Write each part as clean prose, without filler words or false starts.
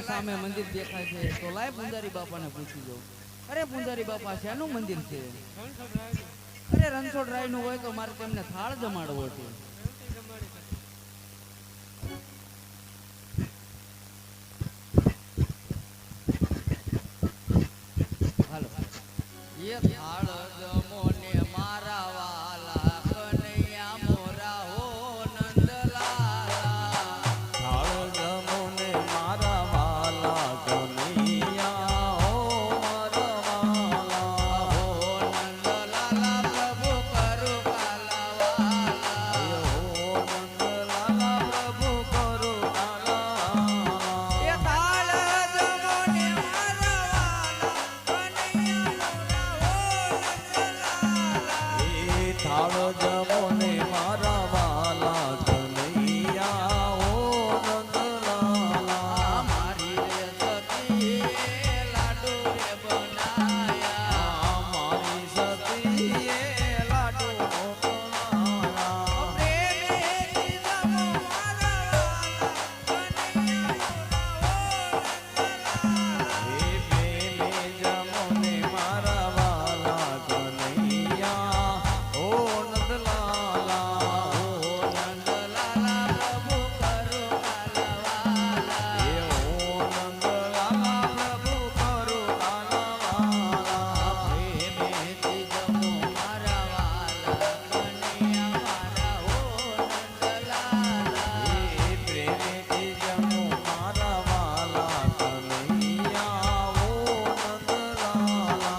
લાય સામે મંદિર દેખાય છે તો લાય પુંજારી બાપાને પૂછી જાઉં. અરે પુંજારી બાપા શાનું મંદિર છે? અરે રણછોડરાય નું હોય તો મારે તેમને થાળ જમાડવો છે. હાલો. એ થાળ જમો ને મારા વાલા કનૈયા મોરા હો નંદલાલા. થાળ જમો ને મારા વાલા કનૈયા હો મારા વાલા. હો નંદલાલા પ્રભુ કરું કાલાવાલા. હો નંદલાલા પ્રભુ કરો કાલા. એ થાળ જમો ને મારા વાલા કનૈયા મોરા હો નંદલાલા. એ થાળ જમો ને મારા વાલા કનૈયા હો નંદલાલા. મારી રે સતી લાડુ રે બનાયા. મારી સતીએ લાડુ મોકલાયા. પ્રેમેથી જમો મારા વાલા કનૈયા હો નંદલાલા. હે પ્રેમેથી જમો મારા વાલા કનૈયા હો નંદલાલા. હો નંદલાલા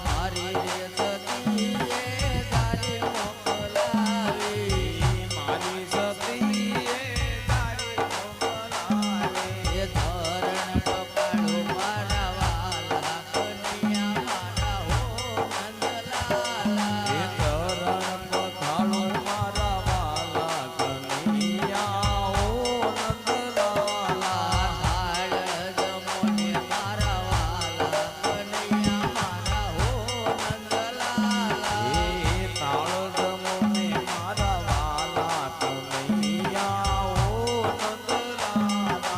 મારી રે સતીએ તારી મોકલાવી. મારી સતીએ તારી મોકલાવી. એ ધરણ પપાડું મારા વાલા કનૈયા મારા હો નંદલાલા. એ તરણ પથાળું મારા વાલા કનૈયા હો નંદલાલા. થાળ જમો ને મારા વાલા કનૈયા મારા હો નંદલાલા. એ તાળ જમો ને મારા વાલા કનૈયા હો નંદલાલા.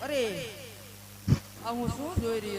અરે આ હું શું જોઈ રહ્યો